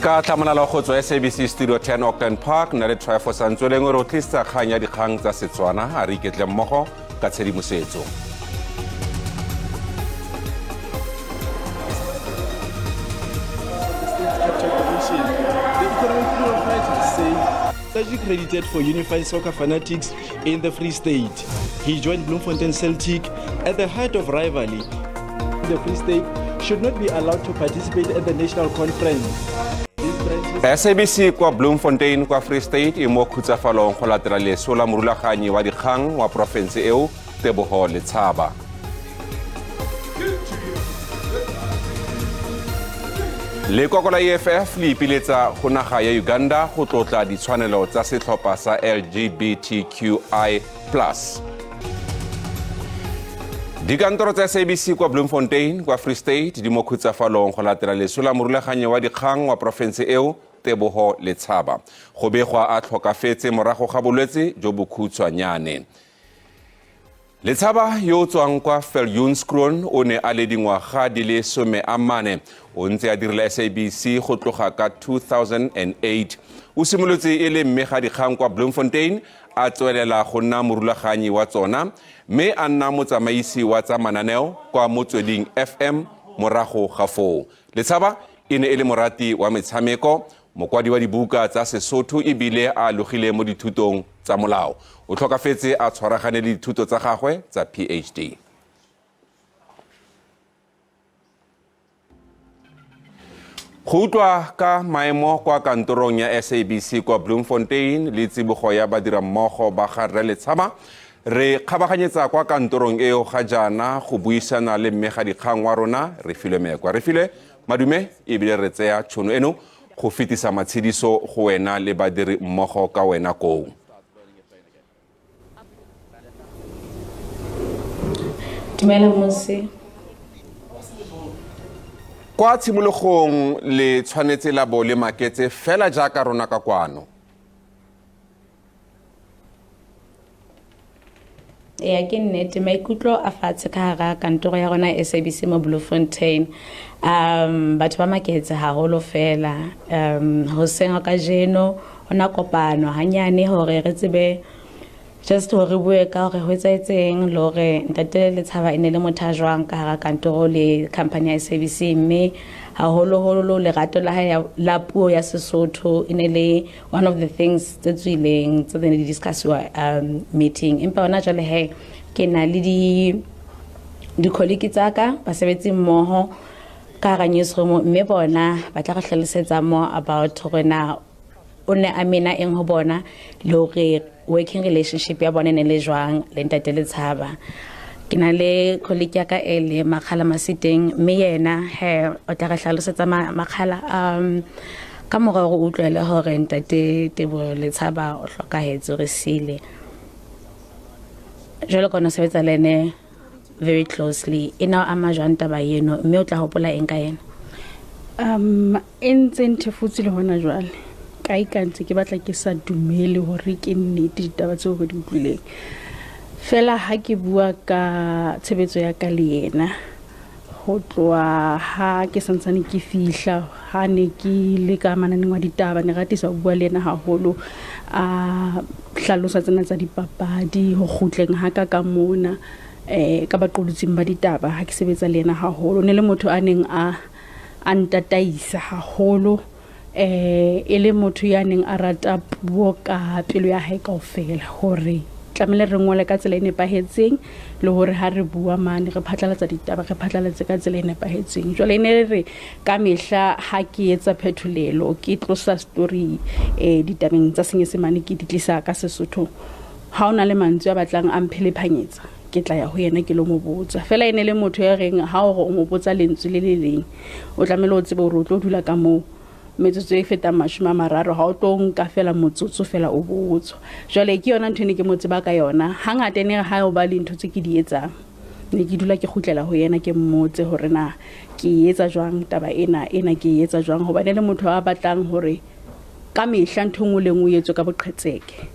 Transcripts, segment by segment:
Ka tlamanala go tswa SABC Studio 10 Auckland Park na le Trifo Santsweleng o re o tlisa kgang ya dikgang tsa Setswana a re iketle mmogo ka tshedimosetso. Credited for unified soccer fanatics in the Free State. He joined Bloemfontein Celtic at the height of rivalry. The Free State should not be allowed to participate at the national conference. SABC kwa Bloemfontein kwa Free State e mo khutsafalong go latela leso la morulaganyi wa dikgang wa porofense eo Teboho Ditaba. Lekoko la EFF le ipiletsa go naga ya Uganda go tlotla ditshwanelo tsa setlhopha sa LGBTQI+. Dikantoro tsa SABC kwa Bloemfontein kwa Free State di mo khutsafalong go latela leso la morulaganyi wa dikgang wa porofense eo Teboho Ditaba. Go begwa a tlhokafetse morago ga bolwetse jo bo khutshwanyane. Ditaba yo tswang kwa Viljoenskroon o ne a le dingwaga di le 40 o ntse a direla SABC go tloga ka 2008 o simolotse e le mme ga dikgang kwa Bloemfontein a tswelela go nna morulaganyi wa tsona mme a nna motsamaisi wa tsa mananeo kwa motsweding FM morago ga foo. Ditaba e ne e le morati wa metshameko, mokwadi wa dibuka tsa Sesotho e bile a logile mo dithutong tsa molao. O tlhokafetse a tshwaragane le dithuto tsa gagwe tsa PhD. Go utlwa ka maemo kwa kantorong ya SABC kwa Bloemfontein le tsibogo ya badirammogo ba ga Rre Ditaba re kgabaganyetsa kwa kantorong eo ga jana go buisana le mme ga dikgang wa rona re file mekwa. Re file madume e bile re tseya tšhono eno go fetisa matshediso go wena le badiri mmogo ka wena koo. Dumela Mose. Kwa tshimologong le tshwanetse la bo le maketse fela jaaka rona ka kwano. Ya ke nnete maikutlo a fatshe ka hara kantoro ya rona SABC mo Bloemfontein. Batho ba maketse haholo fela. Ho senga ka jeno ona kopano hanyane hore re tsebe just hore bue ka hore ho etsaetseng le hore ntate Ditaba ene le motho a jwang ka hara kantoro le company ya SABC mme haholo lerato la hae la puo ya Sesotho ene le one of the things tse tswileng tse ne di discusswa meeting. Empa ona jale he ke na le di colleague tsaka ba sebetsi mmoho ka ga newsroom mme bona ba tla re hlalosetsa mo about rena o ne amena eng ho bona le hore working relationship ya bona ne le jwang le ntate Ditaba. Ke na le colleague ya ka ele Makhala Masiteng mme yena he o tla re hlalosetsa Makhala ka mora go utlwela hore ntate Ditaba o hlokahetse re sile. Jalo kona sebetsa lene very closely ina ama jwang taba yeno mme o tla hopola eng ka yena. Entse ntefutse le hona jwale ka ikantse ke batla ke sa dumele hore ke nnete ditaba tseo go di utlwileng fela ha ke bua ka tshebetso ya ka le yena ho tloa ha ke santsane ke fihla ha ne ke le ka mananeng wa ditaba ne ratisa bua le yena haholo a hlalosa tsena tsa dipapadi ho kgutleng ha ka mona ka baqolutsing ba ditaba ha ke sebetsa le yena haholo ne le motho a neng a ntataisa haholo ele motho ya neng a rata puo ka pelo ya hae kaofela hore tlamele re ngole ka tsela e nepahetseng le hore ha re bua mane re phatlalatsa ditaba re phatlalatse ka tsela e nepahetseng. Jwale ne re ka mehla ha ke etsa phetolelo ke tlosa story ditabeng tsa Senyesemane ke di tlisa ka Sesotho ha ona le mantswe a batlang a mphelephanyetsa ke tla ya ho yena ke lo mo botsa fela ene le motho ya reng ha o mo botsa lentswe le leng o tlamele o tsebe hore o tlo dula ka moo metsotso e feta 30 ha o tlo nka fela motsotso fela o botswa. Jwale ke yona ntho ne ke motse ba ka yona hangata ne ha o ba le ntho tse ke di etsang ne ke dula ke khutlela ho yena ke mmotse hore na ke etsa jwang taba ena ke etsa jwang hoba ne le motho a batlang hore ka mehla ntho ngwe le ngwe etso ka boqhetseke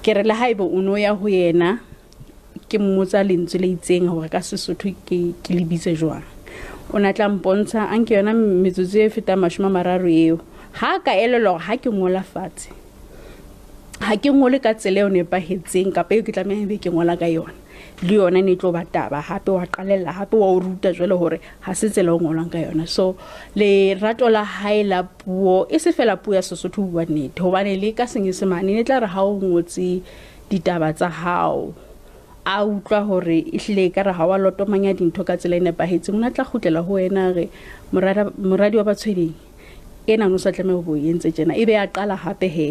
ke re le haebe o no ya ho yena ke mmotsa lentswe le itseng hore ka Sesotho ke lebitse jwang ona tla mpontsha anke yona metsotso e feta 30 eo ha ka elelo ha ke ngola fatshe ha ke ngole ka tsela eo nepahetseng kapa eo ke tlamehang be ke ngola ka yona le yona ne tlo bataba hape wa qalella hape wa o ruta jwale hore ha se tsela o ngolwang ka yona. So le rato la hae la puo e se fela puo ya Sesotho bua nnete hobane le ka Senyesemane ne tla re ha o ngotse ditaba tsa hao a utlwa hore ehlile ka re ha wa lotomanya dintho ka tsela e nepahetseng o na tla khutlela ho wena re moradi wa batshweding ena no sa tlameha ho yentse tjena ebe a qala hape he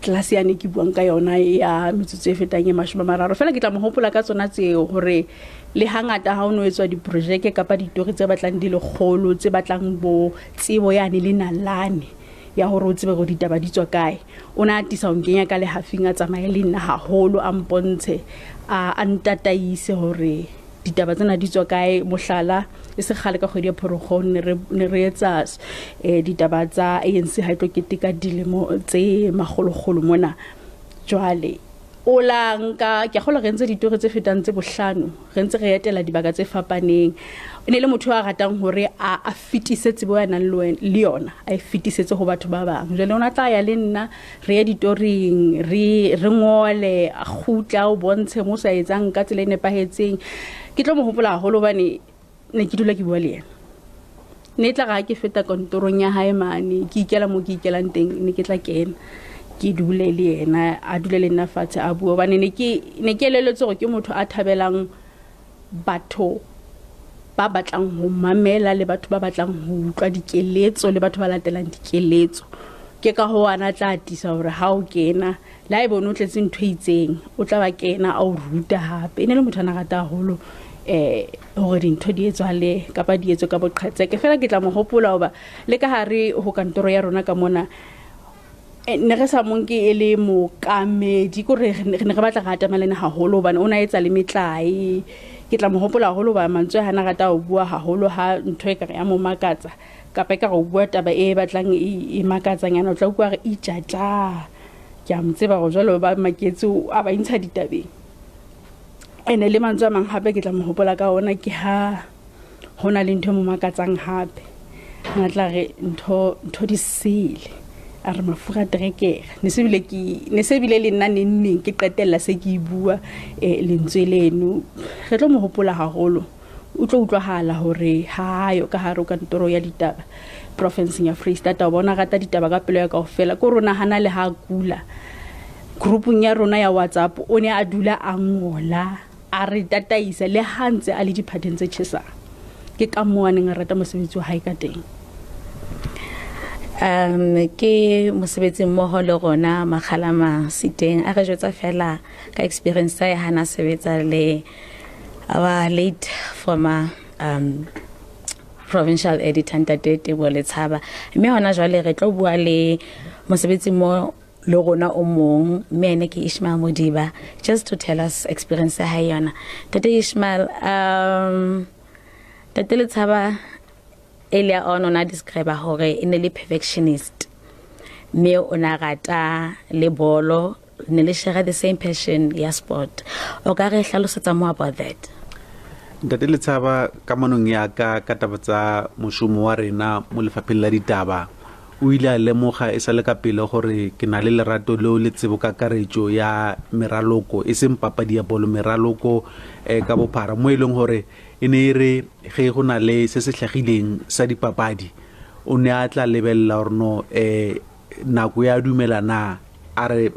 klase ya ne ke buang ka yona ya metsotso e fetang e 30 fela ke tla mo hopola ka tsona tseo hore le hangata ha o no etswa diprojeke kapa ditori tse batlang di le kgolo tse batlang bo tsebo yane le nalane ya hore o tsebe go ditaba di tswa kae o na atisa o nkenya ka le hafinga tsamaye le nna haholo a mpontshe a ntataise hore ditaba tsena di tswa kae mohlala e se khale ka kgwedi ya Pherekgong ne re etsa ditaba tsa ANC ha tlo ketika dilemo tse magologolo mona jwale o la nka ke gola re ntse ditori tse fetang tse bohlano re ntse re etela dibaka tse fapaneng ne le motho a ratang hore a fitise tsebo ya nang le yona a fitisetse ho batho ba bang jwale ona tla ya le nna re ya ditoring re ngole a khutla o bontshe mo sa etsang ka tsela e nepahetseng ke tlo mo hopola haholo bane ne ke dula ke bua le yena ne tla ga ke feta kontorong ya hae mane ke ikela mo ke ikelang teng ne ke tla kena ke dule le yena a dule le nna fatshe a bua bane ne ke leletse gore ke motho a thabelang batho ba batlang ho mamela le batho ba batlang ho utlwa dikeletso le batho ba latelang dikeletso ke ka ho ana tla atisa hore ha o kena la e bona o tletse ntho itseng o tla ba kena a o ruta hape ene le motho ana rata haholo hore dintho di etswale kapa di etswe ka boqhetse ke fela ke tla mo hopola hoba le ka hare ho kantoro ya rona ka mona ne re sa monke e le mo kamedi ko re re batla ga atamalena haholo hobane ona etsa le metlai ke tla mo hopola haholo ba mantswe hana rata ho bua haholo ha ntho e ka ya mo makatsa kapa ka go bua taba e batlang e makatsang yana o tla utlwa re itjata ke a mtseba go jalo ba maketse a ba intsha ditabeng ene le mantswe mang hape ke tla mo hopola ka ona ke ha hona le ntho mo makatsang hape na tla re ntho di sile a re mafura trekere ne se bile le nna neng ke qetella se ke bua lentswe leno re tlo mo hopola haholo o tlo utlwahala hore hayo ka hare ka ntoro ya ditaba province ya Free State o bona rata ditaba ka pelo ya kaofela ko rona hana le ha kula groupung ya rona ya WhatsApp o ne a dula a ngola a re tataisa le hantse a le diphateng tse tshesang ke ka moaneng a rata mosebetsi wa hae ka teng ke mosebetsi mmoho le rona makgalama siteng a re jwetsa fela ka experience ya hana sebetsa le our late former provincial editor Ditaba Ditaba mme hona jwale re tlo bua le mosebetsi mo le rona o mong mme ene ke Ishmael Modiba just to tell us experience ya yona Tate Ishmael Tate Ditaba earlier on ona describe hore ene le perfectionist me ona rata le bolo ne le share the same passion ya sport o ka re hlalosetsa mo about that Tate Ditaba ka manong ya ka taba tsa moshomo wa rena mo lefapheng la ditaba o ile a lemoga e sa le ka pele gore ke na le lerato leo le tsebo ka karetso ya meraloko e seng papadi ya bolo meraloko ka bophara mo ileng hore ene re ge go na le se se tlhagileng sa dipapadi o ne a tla lebella hore no nako ya dumelana a re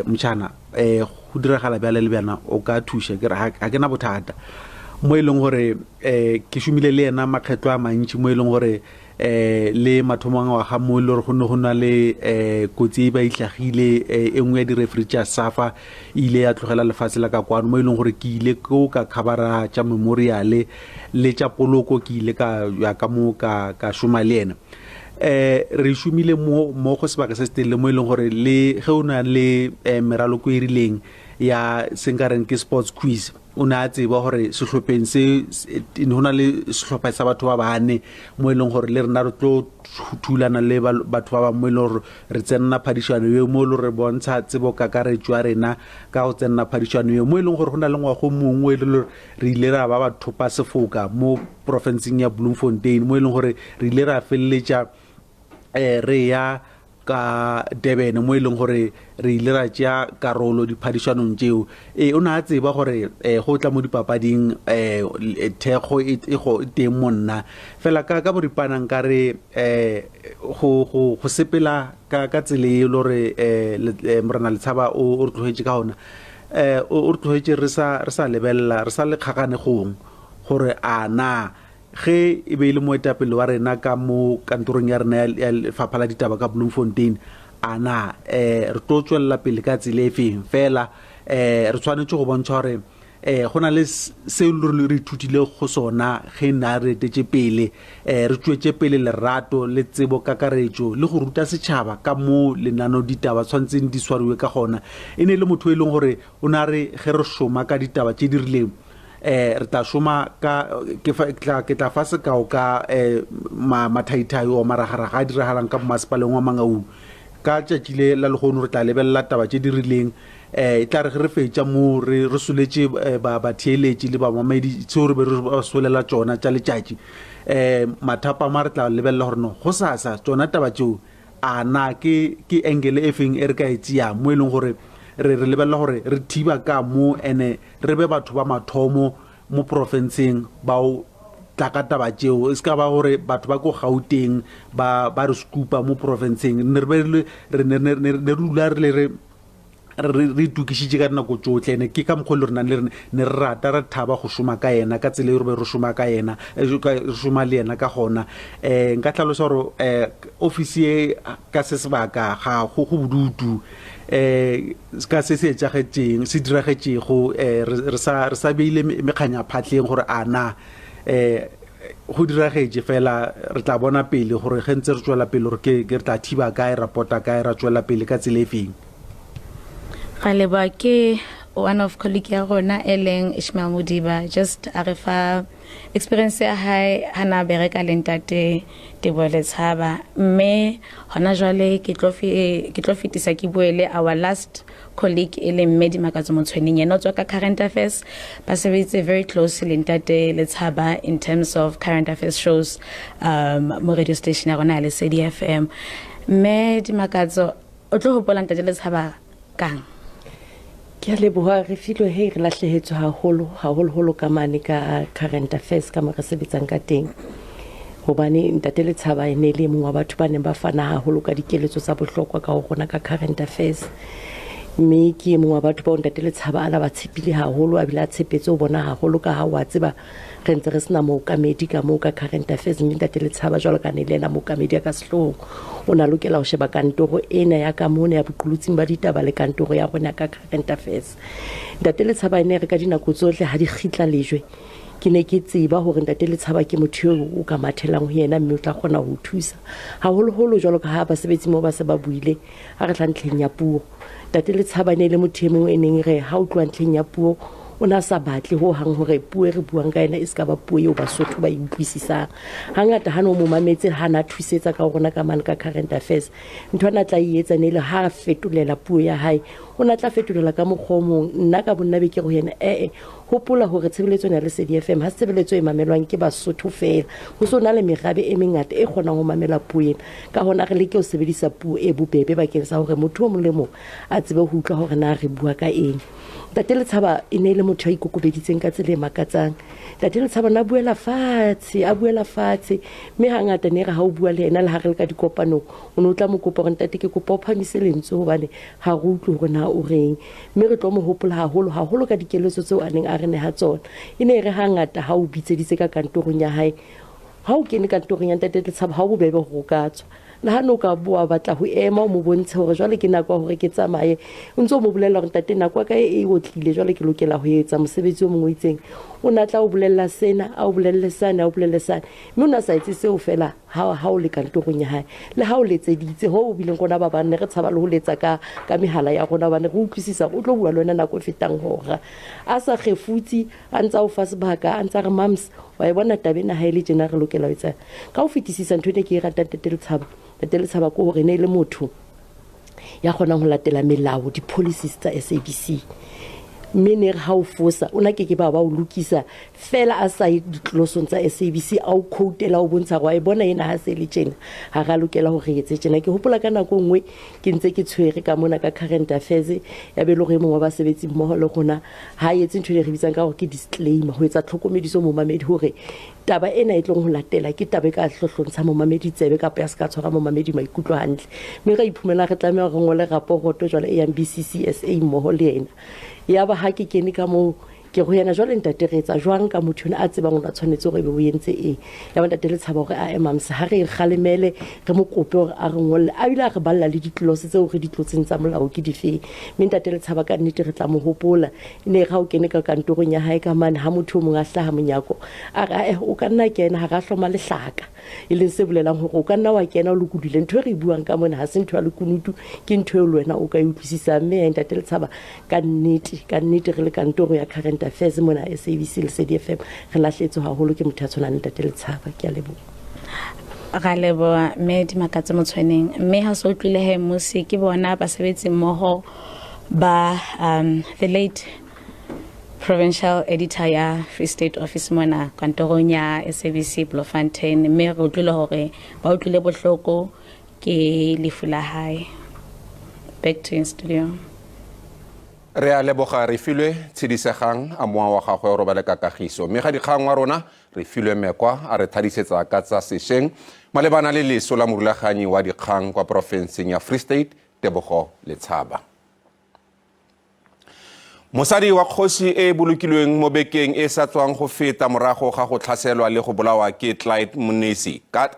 mtshana go diragala bjale le bjana o ka thusha ke re ha ke na bothata mo ileng hore ke shumile le ena makgetlo a mantši mo ileng hore le mathomang wa ga mo le go na le kotsi e ba itlhagile engwe ya di-referee tša safa ile ya tlogela lefatshe la ka kwano mo ileng gore ke ile ko ka khabara tša memorial le tša poloko ke ile ka ya ka mo ka šoma le ena re shumile mo go sebaka se se telele mo ileng gore le ge o na le meraloko e rileng ya senkareng ke sports quiz o na tseba gore sehlopheng se ho na le sehlopha sa batho ba bane mo ileng gore le rena re tlo thulana le batho ba ba mo ileng re tsenna phadišano yo mo le re bontsha tsebo ka karetso ya rena ka go tsenna phadišano yo mo ileng gore go na le ngwago mongwe le re ile ra ba bathopa sefoka mo provinceng ya Bloemfontein mo ileng gore re ile ra felletša re ya ka Durban mo ileng gore re ile ra tšea karolo diphadišanong tšeo o ne a tseba gore go tla mo dipapading thekgo e teng monna fela ka boripanang ka re go sepela ka tsela e le gore morena Letshaba o re tlogetse ka ona o re tlogetse re sa lebelela re sa le kgaganegong gore a na ge e be le moetapele wa rena ka mo kantorong ya rena ya lefapha la ditaba ka Bloemfontein ana re tlo tswella pele ka tsela e feng fela re tshwanetse go bontsha gore go na le seo re ithutile go sona ge na re tetse pele re tswetse pele lerato le tsebo kakaretso le go ruta setšhaba ka mo lenano ditaba tshwantseng di swariwe ka gona e ne le motho e leng gore o na re ge re šoma ka ditaba tše di rileng re tla šoma ke tla fa sekao ka mathaithai o maragaraga a diragalang ka masepaleng wa Mangaung ka tšatši le la legono re tla lebelela taba tše di rileng e tla re ge re fetša mo re soletse batheeletši le bamamedi tseo re be re solela tšona tša letšatši mathapama re tla lebelela gore no go sasa tsona taba tšeo a na ke engele e feng e re ka e tšeang mo e leng gore re lebelela gore re thiba ka mo ene re be batho ba mathomo mo profenseng bao tla ka taba tšeo e se ka ba gore batho ba ko Gauteng ba re skupa mo profenseng ne dula re itukišitše ka dinako tsotlhe ne ke ka mokgwa le rena ne re rata re thaba go šoma ka yena ka tsela e re be re šoma ka yena re šoma le yena ka gona nka tlhalosa gore ofisi e ka se sebaka ga go bodutu ka se etšagetšeng se diragetšego re sa beile mekganya phatleng gore a na go diragetše fela re tla bona pele gore ge ntse re tswela pele gore ke re tla thiba kae rapota kae ra tswela pele ka tsela e feng ga leba ke one of colleague ya rona eleng Ishmael Modiba just a re fa experience ya hae hana bereka le ntate Ditaba Letshaba mme hona jwale ke tlo fitisa ke buele our last colleague eleng Medi Makatso Motshweneng yena tswa ka current affairs ba sebetse very closely ntate Letshaba in terms of current affairs shows mo radio station ya rona le CDFM Medi Makatso o tlo hopola ntate Letshaba kang ke a leboha re filwe he re lahlehetswe haholo ka mane ka current affairs ka mo re sebetsang ka teng hobane ntate Letshaba ene le mongwe wa batho ba neng ba fana haholo ka dikeletso tsa bohlokwa ka go rona ka current affairs mme ke mongwe wa batho ba ntate Letshaba ala ba tshepile haholo a bila tshepetse o bona haholo ka ha wa tseba re ntse re sena mookamedi ka moo ka current affairs mme ntate Letshaba jwalo ka ne le ena mookamedi ka sehlooho o na lokela ho sheba kantoro ena ya ka mona ya boqulutsing ba ditaba le kantoro ya rona ka current affairs ntate Letshaba ene re ka dinako tsohle ha di khitla lejwe ke ne ke tseba hore ntate Letshaba ke motho o ka mathelang ho yena mme o tla kgona ho thusa haholo jwalo ka ha basebetsi mo ba se ba buile ha re tla ntlheng ya puo ntate Letshaba ne le motho mongwe e neng re ha o tloa ntlheng ya puo o na sa batle ho hang hore puo re buang ka ena e ska ba puo eo Basotho ba utlwisisang hangata ha no mo mametse ha na thusetsa ka rona ka man ka current affairs ntho ana tla etsa ne le ha fetolela puo ya hae o na tla fetolela ka mogomong nna ka bonna be ke go yena hopola hore tshebeletso ya le CDFM ha tshebeletso e mamelwang ke Basotho fela ho sona le merabe e mengata e kgonang ho mamela puo ena ka hona re leke ho sebedisa puo e bobebe bakeng sa hore motho o mong le mong a tsebe ho utlwa hore na re bua ka eng ntate Letshaba e ne le motho a ikokobeditseng ka tsela e makatsang ntate Letshaba a buela fatshe mme hangata ne re ha o bua le ena le ha re le ka dikopanong o ne o tla mo kopa gore ntate ke kopa o phamise lentswe hobane ha re utlwe hore na o reng mme re tlo mo hopola haholo ka dikeletso tseo a neng a re ne ha tsona e ne re hangata ha o bitseditse ka kantorong ya hae ha o kene kantorong ya ntate Letshaba ha o bobebe go ka tswa le ha no ka bua batla ho ema o mo bontshe hore jwale ke nako hore ke tsamaye o ntse o mo bolella hore ntate nako ka e otlile jwale ke lokela ho etsa mosebetsi o mongwe itseng o na tla o bolella sena a o bolelle sana mme o na sa etse seo fela ha o le kantorong ya hae le ha o letseditse ho o bileng gona ba bane re tshaba le ho letsa ka mehala ya rona bane re utlwisisa o tlo bua le wena nako fetang hora a sa khefutsi a ntsa o fa sebaka a ntsa re mams wa e bona tabena ha ile jena re lokela ho etsa ka o fetisisa ntho ne ke e rata Ntate Letshaba ko hore ne le motho ya kgonang ho latela melao di policies tsa SABC mme ne re ha o fosa o na ke ba o lokisa fela a sa ditlosong tsa SABC a o quoteela o bontsha gore a e bona ena ha se le tjena ha ra lokela hore re etse tjena. Ke hopola ka nako nngwe ke ntse ke tshwere ka mona ka current affairs ya be le gore mongwe wa basebetsi mmoho le gona ha etse ntho e re bitsang ka gore ke disclaimer ho etsa tlhokomediso mo mamedi hore taba ena e tlong ho latela ke taba ka hlohlontsha mo mamedi tsebe kapa ya ska tshwara mo mamedi maikutlo hantle, mme ra iphumela re tlameha re ngole raporoto jwale e yang BCCSA mmoho le ena. Ya ba ha ke kene ka mo ke go yana jwale ntate re etsa jwang ka motho a tsebang o tshwanetse gore be o entse e ya ba ntate le tshaba gore a emamsa ha re kgalemele re mo kope gore a re ngolle a ile a re balla le ditlose tseo re ditlotseng tsa molao ke dife, mme ntate le tshaba ka nnete re tla mo hopola ne ga o kene ka kantorong ya hae ka mane ha motho mongwe a hlaha monyako a re o ka nna kena ha ra hloma lehlaka e leng se bolelang gore o ka nna wa kena o lokudile ntho re buang ka mona ha se ntho ya lekunutu ke ntho e le wena o ka utlwisisa, mme ntate le tshaba ka nnete re le kantoro ya current affairs mona SABC le SADFM re lahletse haholo ke motho a tshwanang ntate le tshaba. Ke a leboha. Ga leboha mme di makatse motshwaneng, mme ha so tlile he musi ke bona basebetsi mmoho ba the late provincial editor ya Free State Office mona kantorong ya SABC Bloemfontein, mme re utlwile hore ba utlwile bohloko ke lefu la hae. Back to in studio. Re a leboga re filwe tshidisegang a moa wa gagwe o robale ka kagiso, mme ga dikgang wa rona re filwe mekwa a re thadisetsa ka tsa sešeng malebana le leso la morulaganyi wa dikgang kwa porofenseng ya Free State Tebogo Letshaba. Mosadi wa kgosi e bolokilweng mo bekeng e sa tswang go feta morago ga go tlhaselwa le go bolawa ke Clyde Munisi ka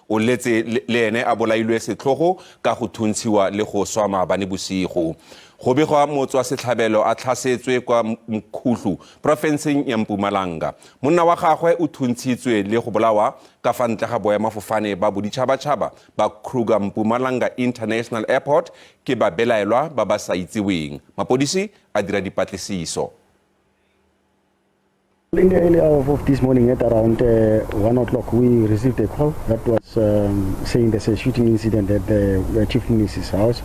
o letse le ene a bolailwe setlhogo ka go thuntshiwa le go swama bane bosigo. Go begwa motswa setlhabelo a tlhasetswe kwa Mkhutlu porofenseng ya Mpumalanga. Monna wa gagwe o thuntshitswe le go bolawa ka fa ntle ga boemafofane ba boditšhabatšhaba ba Kruger Mpumalanga International Airport ke ba belaelwa ba ba sa itseweng. Mapodisi a dira dipatlisiso. In the early hours of this morning at around 1 o'clock, we received a call that was saying there's a shooting incident at the Chief Minister's house.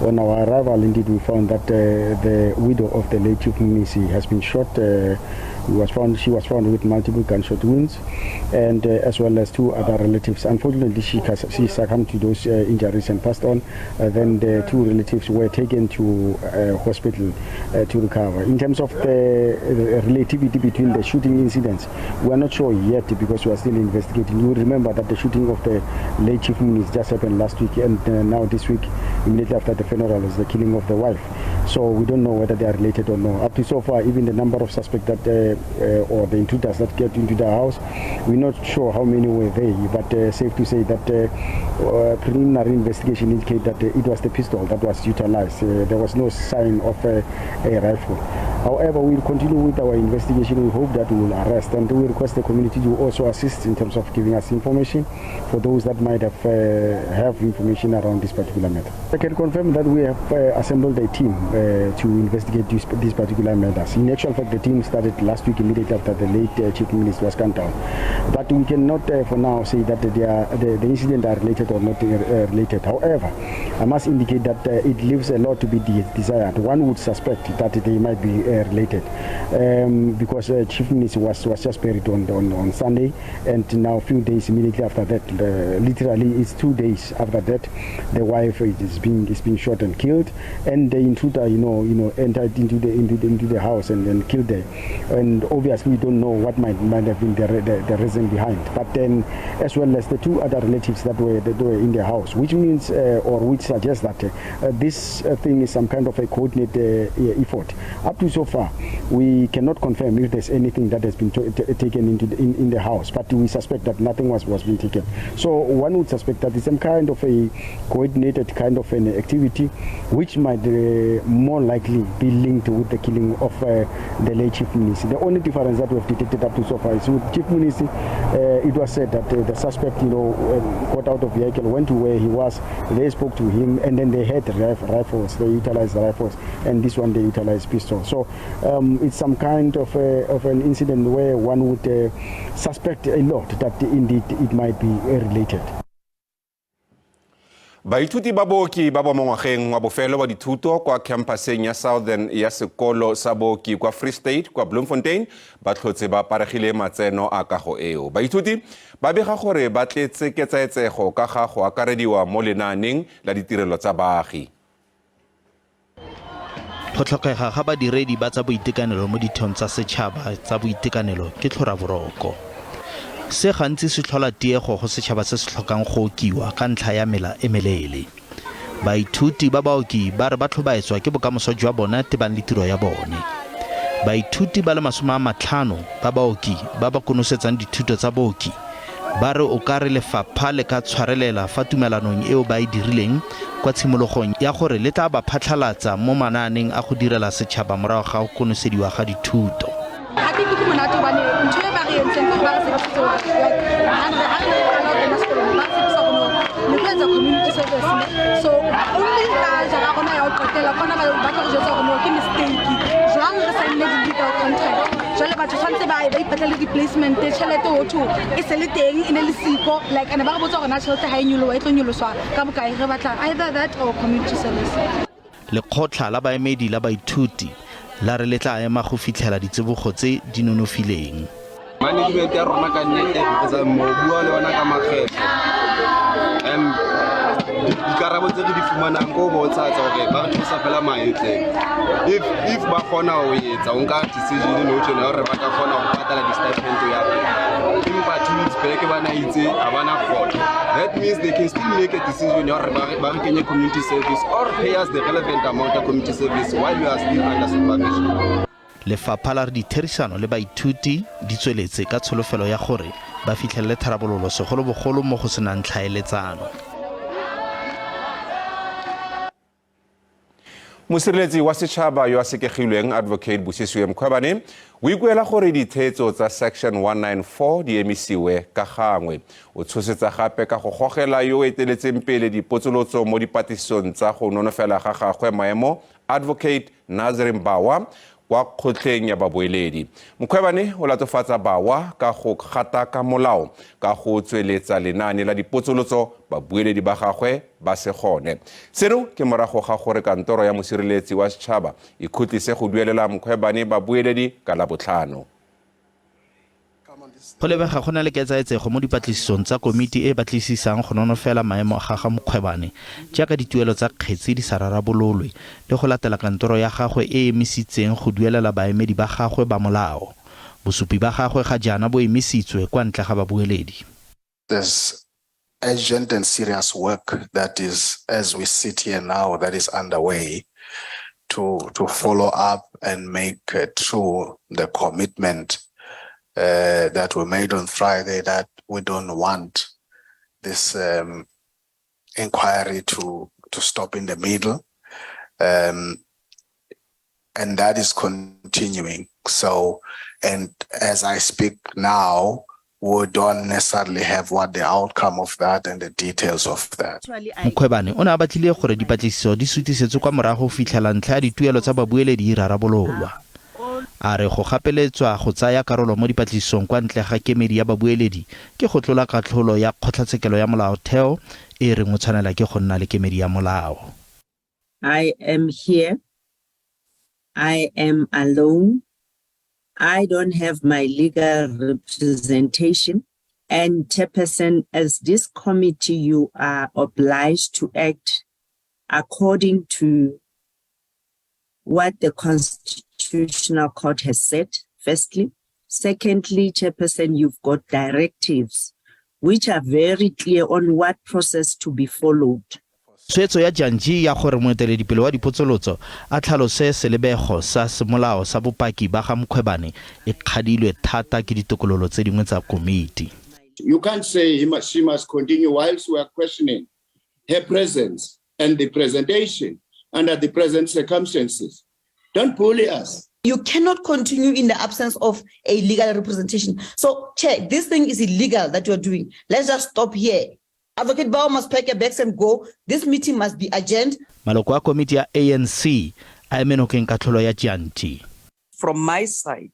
On our arrival, indeed, we found that the widow of the late Chief Minister has been shot. She was found with multiple gunshot wounds, and as well as two other relatives. Unfortunately, she succumbed to those injuries and passed on. Then the two relatives were taken to hospital to recover. In terms of the relativity between the shooting incidents, we are not sure yet because we are still investigating. You remember that the shooting of the late Chief Minister just happened last week, and now this week, immediately after the funeral, is the killing of the wife. So we don't know whether they are related or not. Up to so far, even the number of suspects that or the intruders that get into the house, we're not sure how many were there, but safe to say that preliminary investigation indicated that it was the pistol that was utilized. There was no sign of a rifle. However, we'll continue with our investigation. We hope that we will arrest, and we request the community to also assist in terms of giving us information for those that might have information around this particular matter. I can confirm that we have assembled a team to investigate these particular matters. In actual fact, the team started last week immediately after the late Chief Minister was gunned down. But we cannot for now say that the incident are related or not related. However, I must indicate that it leaves a lot to be desired. One would suspect that they might be related because Chief Minister was just buried on Sunday, and now a few days immediately after that, literally it's 2 days after that, the wife is being shot and killed, and the intruder entered into the house and killed her. And obviously we don't know what might have been the reason behind. But then, as well as the two other relatives that were in the house, which means or which suggests that this thing is some kind of a coordinated effort. Up to so far, we cannot confirm if there's anything that has been taken in the house, but we suspect that nothing was being taken. So one would suspect that it's some kind of a coordinated kind of an activity, which might more likely be linked with the killing of the late Chief Minister. The only difference that we have detected up to so far is with Chief Minister, it was said that the suspect, got out of the vehicle, went to where he was, they spoke to him, and then they had rifles, they utilized the rifles, and this one they utilized pistols. So it's some kind of an incident where one would suspect a lot that indeed it might be related. Baithuti ba booki ba ba mo ngwageng wa bofelo wa dithuto kwa campuseng ya Southern ya sekolo sa booki kwa Free State kwa Bloemfontein ba tlhotse ba paregile matseno a kago eo. Baithuti ba bega gore ba tletse ketsaetsego ka ga go akarediwa mo lenaaneng la ditirelo tsa baagi. Go tlhokega ga badiredi ba tsa boitekanelo mo ditheong tsa setšhaba tsa boitekanelo ke tlhoraboroko. Se gantsi se tlhola tiego go setšhaba se se tlhokang go okiwa ka ntlha ya mela e meleele. Baithuti ba baoki ba re ba tlhobaetswa ke bokamoso jwa bona tebang le tiro ya bone. Baithuti ba le 50 ba baoki ba ba konosetsang dithuto tsa booki ba re o ka re lefapha le ka tshwarelela fa tumelanong eo ba e dirileng kwa tshimologong ya gore le tla ba phatlhalatsa mo manaaneng a go direla setšhaba morago ga go konosediwa ga dithuto. Community service. So only legal contract. Jwale batho tshwantse ba ipatlele di-placement tšhelete ho thu e se le teng e ne le siko like ane ba re botsa gona tšhelete ga e nyolowa e tlo nyoloswa ka bokae re batla either that or community service. Lekgotla la baemedi la baithuti la re le tla ema go fitlhela ditsebogo tse di nonofileng. Management ya rona ka nnete re tsa mo bua le bona ka makgetho. Dikarabo tse re di fumanang go bontshatsa gore ba re thusa fela maetleng. If ba kgona ho etsa o nka decision no tjena hore ba ka kgona ho patala di-stipend ya bona. Empa 2 weeks back bana itse a bana kgona. That means they can still make a decision hore ba re kenye community service or pay us the relevant amount of community service while we are still under supervision. Lefapha la ditherisano le baithuti di tsweletse ka tsholofelo ya gore ba fitlhelele tharabololo segolobogolo mo go senang tlhaeletsano. Mosireletsi wa setšhaba yo a sekegilweng Advocate Busisiwe Mkhwebane o ikuela gore ditheetso tsa Section 194 di emisiwe ka gangwe. O tshosetsa gape ka go gogela yo eteletseng pele dipotsolotso mo dipatlisisong tsa go nonofela ga gagwe maemo Advocate Nazarene Bawa kwa kgotleng ya babueledi. Mkhwebane o latofatsa Bawa ka go gata ka molao ka go tsweletsa lenaane la dipotsolotso babueledi ba gagwe ba se gone. Seno ke morago ga gore kantoro ya mosireletsi wa setšhaba e khutlise go duelela Mkhwebane babueledi ka la botlhano. Go lebega go na le ketsaetsego mo dipatlisisong tsa komiti e batlisisang go nonofela maemo a ga Mkhwebane jaaka dituelo tsa kgetsi di sa rarabololwe le go latela kantoro ya gagwe e emisitseng go duelela baemedi ba gagwe ba molao. Bosupi ba gagwe ga jaana bo emisitswe kwa ntle ga babueledi. There's urgent and serious work that is, as we sit here now, that is underway to follow up and make true the commitment that we made on Friday, that we don't want this inquiry to stop in the middle, and that is continuing. So, and as I speak now, we don't necessarily have what the outcome of that and the details of that. Mkhwebane o ne a batlile gore dipatlisiso di sutisetswe kwa morago go fitlhela ntlha ya dituelo tsa babueledi rarabololwa. A re go gapeletswa go tsaya karolo mo dipatlisisong kwa ntle ga kemedi ya babueledi ke go tlola katlholo ya kgotlatshekelo ya molaotheo e reng o tshwanela ke go nna le kemedi ya molao. I am here. I am alone. I don't have my legal representation. And Chairperson, as this committee, you are obliged to act according to what the Constitutional Court has said, firstly. Secondly, Chairperson, you've got directives which are very clear on what process to be followed. Tshwetso ya janji ya gore moeteledipele wa dipotsolotso a tlhalose selebego sa semolao sa bopaki ba ga Mkhwebane e kgadilwe thata ke ditokololo tse dingwe tsa komiti. You can't say she must continue whilst we are questioning her presence and the presentation under the present circumstances. Don't bully us. You cannot continue in the absence of a legal representation. So, Chair, this thing is illegal that you're doing. Let's just stop here. Advocate Bao must pack your bags and go. This meeting must be adjourned. Maloko wa komiti ya ANC a emenokeng katlholo ya janji. From my side,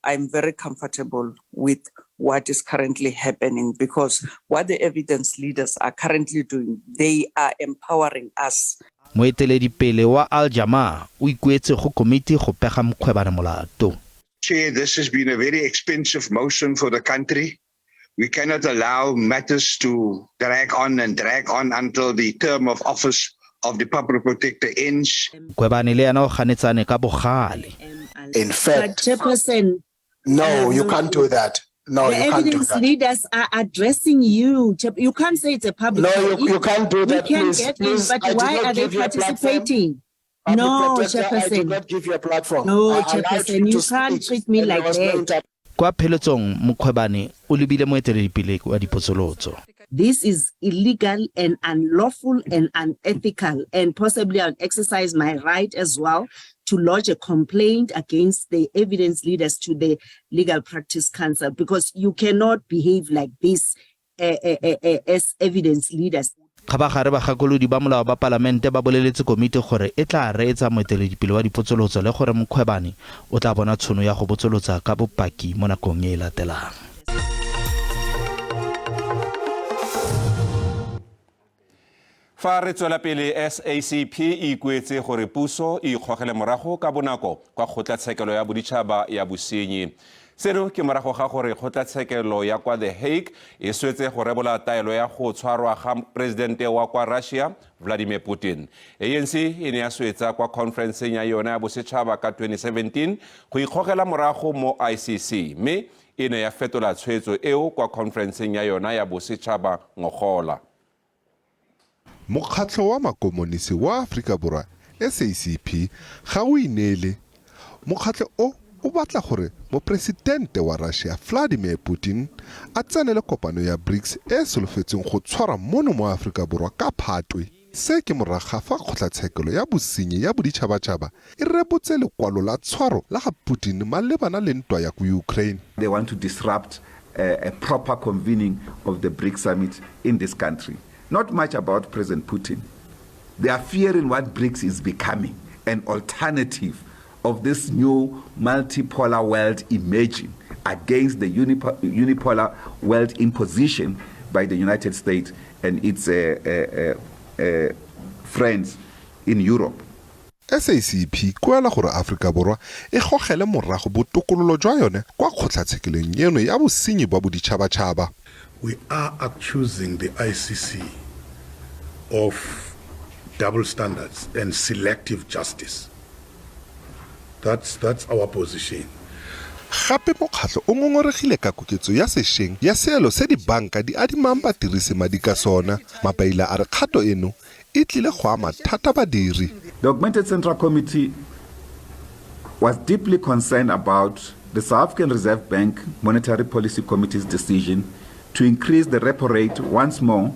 I'm very comfortable with what is currently happening, because what the evidence leaders are currently doing, they are empowering us. Moeteledipele wa Al-Jamaa o ikuetse go komiti go pega Mkhwebane molato. Chair, this has been a very expensive motion for the country. We cannot allow matters to drag on until the term of office of the public protector ends. Mkhwebane le yana o ganetsane ka bogale. In fact, Chairperson, no, you can't do that. No, the you can't do evidence that. leaders are addressing you. You can't say it's a public. No, you can't do that, We can please. get Please, in, but I did why not are they give you a platform. participating? No, I did Chairperson. not give you a platform. No, I allowed Chairperson, you to can't speak, treat me and there like was no that. Kwa pheletsong Mkhwebane o lebile moeteledipele wa dipotsolotso. This is illegal and unlawful and unethical, and possibly I'll exercise my right as well to lodge a complaint against the evidence leaders to the Legal Practice Council, because you cannot behave like this as evidence leaders. Khabagare ba gakolodi ba molao ba palamente ba boleletse komiti gore e tla reetsa moeteledipele wa dipotsolotso le gore Mkhwebane o tla bona tshono ya go botsolotsa ka bopaki mo nakong e latelang. Fa re tswela pele, SACP e ikuetse gore puso e ikgogele morago ka bonako kwa kgotlatshekelo ya boditšhaba ya bosenyi. Seno ke morago ga gore kgotlatshekelo ya kwa The Hague e swetse go rebola taelo ya go tshwarwa ga presidente wa kwa Russia Vladimir Putin. ANC e ne ya swetsa kwa conferenceng ya yona ya bosetšhaba ka 2017 go ikgogela morago mo ICC, mme e ne ya fetola tshwetso eo kwa conferenceng ya yona ya bosetšhaba ngogola. Mokgatlho wa makomonisi wa Afrika Borwa SACP ga o ineele mokgatlho o batla gore mopresidente wa Russia Vladimir Putin a tsenele kopano ya BRICS e solofetseng go tshwara mono mo Afrika Borwa ka Phatwe. Se ke moraga fa kgotlatshekelo ya bosenyi ya boditšhabatšhaba e rebotse lekwalo la tshwaro la ga Putin malebana le ntwa ya ku Ukraine. They want to disrupt a proper convening of the BRICS summit in this country. Not much about President Putin. They are fearing what BRICS is becoming, an alternative of this new multipolar world emerging against the unipolar world imposition by the United States and its friends in Europe. SACP kuela gore Afrika Borwa e gogele morago botokololo jwa yone kwa kgotlatshekeleng eno ya bosenyi ba boditšhabatšhaba. We are accusing the ICC of double standards and selective justice. That's our position. Gape mokgatlho o ngongoregile ka koketso ya sešeng ya seelo se dibanka di adimang badirisi madi ka sona. Mapaila a re kgato eno e tlile go ama thata badiri. The Augmented Central Committee was deeply concerned about the South African Reserve Bank Monetary Policy Committee's decision to increase the repo rate once more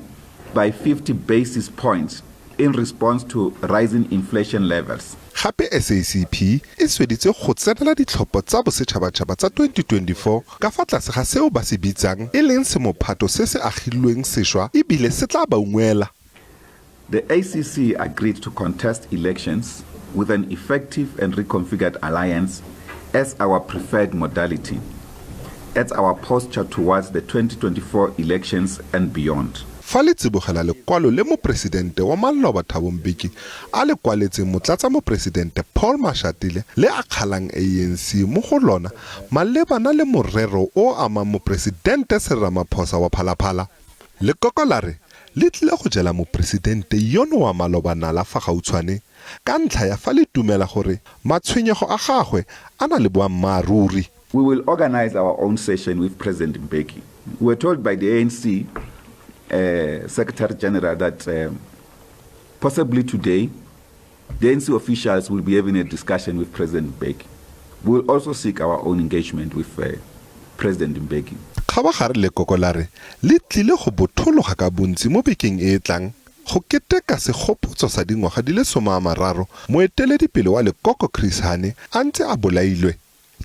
by 50 basis points in response to rising inflation levels. Gape SACP e sweditse go tsenela ditlhopho tsa bosetšhabatšhaba tsa 2024 ka fa tlase ga seo ba se bitsang e leng semophato se se agilweng sešwa ebile se tla ba ungwela. The ACC agreed to contest elections with an effective and reconfigured alliance as our preferred modality. That's our posture towards the 2024 elections and beyond. Fa le tsibogela lekwalo le mopresidente wa Maloba Thabo Mbeki a le kwaletse motlatsa mopresidente Paul Mashatile le a kgalang ANC mo go lona malebana le morero o ama mopresidente Cyril Ramaphosa wa Phalaphala. Le kokolare le tlile go jela mopresidente yono wa Maloba nala fa gautshwane ka ntlha ya fa le tumela gore matshwenyego a gagwe a na le boammaaruri. We will organize our own session with President Mbeki. We were told by the ANC Secretary General that possibly today the ANC officials will be having a discussion with President Mbeki. We will also seek our own engagement with President Mbeki. Khabagare le kokolare le tlile go bothologa ka bontsi mo bekeng e tlang go keteka segopotso sa dingwaga di le 30 moeteledipele wa lekoko Chris Hani a ntse a bolailwe